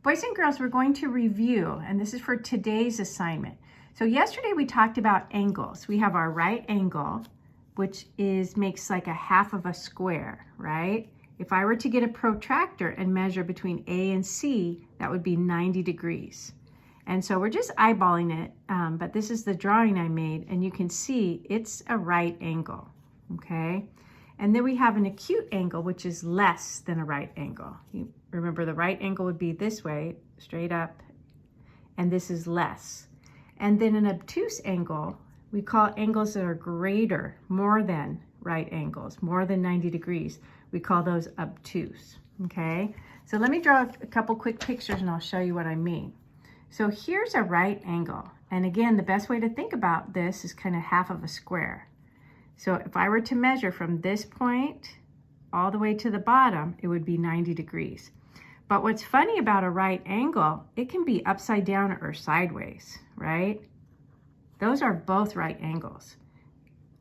Boys and girls, we're going to review, and this is for today's assignment. So yesterday we talked about angles. We have our right angle, which makes like a half of a square, right? If I were to get a protractor and measure between A and C, that would be 90 degrees. And so we're just eyeballing it, but this is the drawing I made, and you can see it's a right angle, okay? And then we have an acute angle, which is less than a right angle. You remember the right angle would be this way, straight up, and this is less. And then an obtuse angle, we call angles that are greater, more than right angles, more than 90 degrees. We call those obtuse, okay? So let me draw a couple quick pictures and I'll show you what I mean. So here's a right angle. And again, the best way to think about this is kind of half of a square. So if I were to measure from this point all the way to the bottom, it would be 90 degrees. But what's funny about a right angle, it can be upside down or sideways, right? Those are both right angles.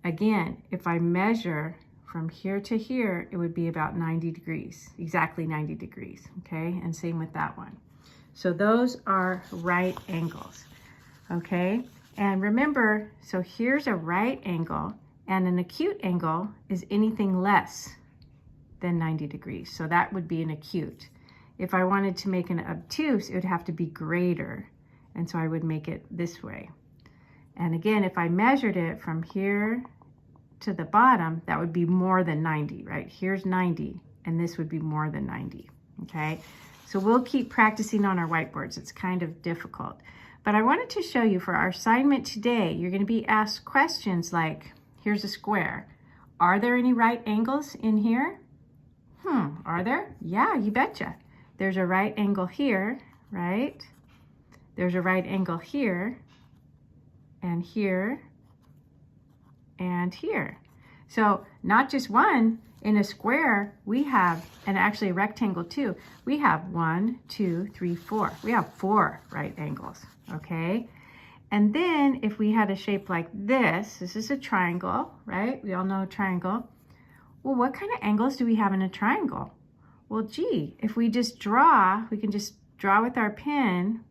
Again, if I measure from here to here, it would be about 90 degrees, exactly 90 degrees, okay? And same with that one. So those are right angles, okay? And remember, so here's a right angle, and an acute angle is anything less than 90 degrees. So that would be an acute. If I wanted to make an obtuse, it would have to be greater. And so I would make it this way. And again, if I measured it from here to the bottom, that would be more than 90, right? Here's 90, and this would be more than 90, okay? So we'll keep practicing on our whiteboards. It's kind of difficult. But I wanted to show you for our assignment today, you're going to be asked questions like, here's a square. Are there any right angles in here? Are there? Yeah, you betcha. There's a right angle here, right? There's a right angle here, and here, and here. So not just one, in a square, we have, and actually a rectangle too, we have 1, 2, 3, 4. We have 4 right angles, okay? And then if we had a shape like this is a triangle, right? We all know a triangle. Well, what kind of angles do we have in a triangle? Well, gee, if we just draw, we can just draw with our pen.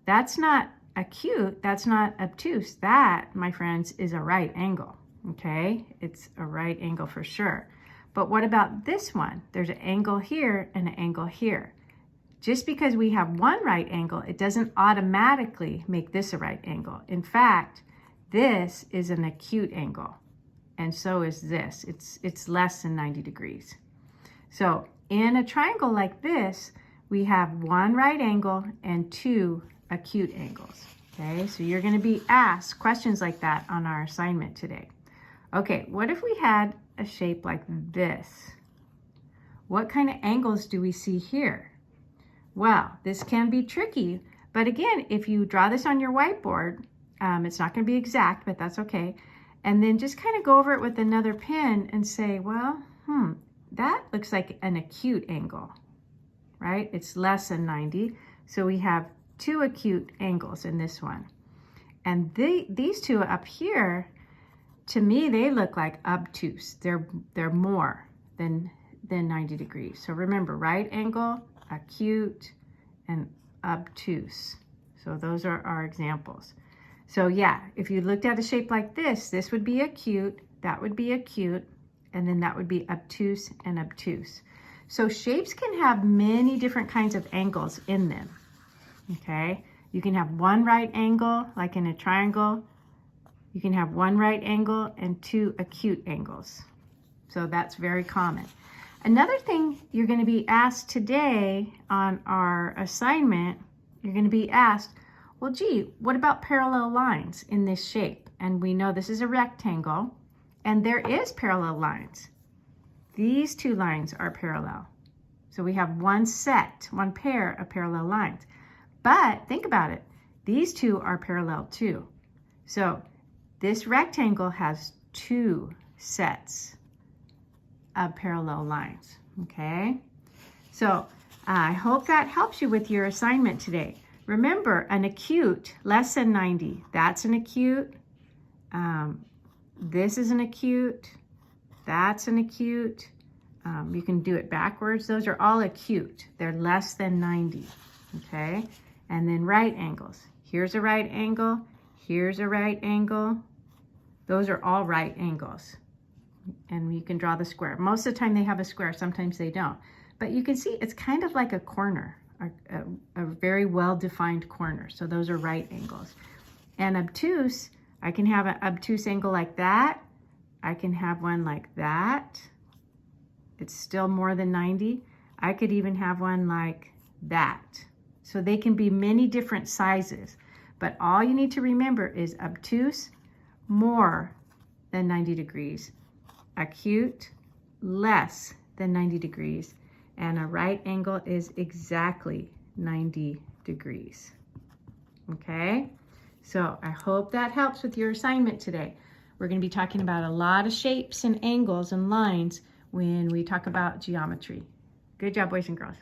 That's not acute, that's not obtuse. That, my friends, is a right angle, okay? It's a right angle for sure. But what about this one? There's an angle here and an angle here. Just because we have one right angle, it doesn't automatically make this a right angle. In fact, this is an acute angle, and so is this. It's less than 90 degrees. So in a triangle like this, we have one right angle and 2 acute angles, okay? So you're gonna be asked questions like that on our assignment today. Okay, what if we had a shape like this? What kind of angles do we see here? Well, this can be tricky, but again, if you draw this on your whiteboard, it's not gonna be exact, but that's okay. And then just kind of go over it with another pen and say, well, that looks like an acute angle, right? It's less than 90. So we have 2 acute angles in this one. And these 2 up here, to me, they look like obtuse. They're more than 90 degrees. So remember, right angle, acute, and obtuse. So those are our examples. So yeah, if you looked at a shape like this would be acute, that would be acute, and then that would be obtuse and obtuse. So shapes can have many different kinds of angles in them, okay? You can have one right angle, like in a triangle. You can have one right angle and 2 acute angles. So that's very common. Another thing you're going to be asked today on our assignment, you're going to be asked, well, gee, what about parallel lines in this shape? And we know this is a rectangle, and there is parallel lines. These 2 lines are parallel. So we have one pair of parallel lines. But think about it, these 2 are parallel too. So this rectangle has 2 sets of parallel lines, okay? So I hope that helps you with your assignment today. Remember, an acute, less than 90, that's an acute. This is an acute, that's an acute, You can do it backwards. Those are all acute. They're less than 90, okay? And then right angles. Here's a right angle. Here's a right angle. Those are all right angles. And you can draw the square. Most of the time they have a square. Sometimes they don't. But you can see it's kind of like a corner, a very well-defined corner. So those are right angles. And obtuse, I can have an obtuse angle like that. I can have one like that. It's still more than 90. I could even have one like that. So they can be many different sizes, but all you need to remember is obtuse, more than 90 degrees, acute, less than 90 degrees, and a right angle is exactly 90 degrees. Okay, so I hope that helps with your assignment today. We're going to be talking about a lot of shapes and angles and lines when we talk about geometry. Good job, boys and girls.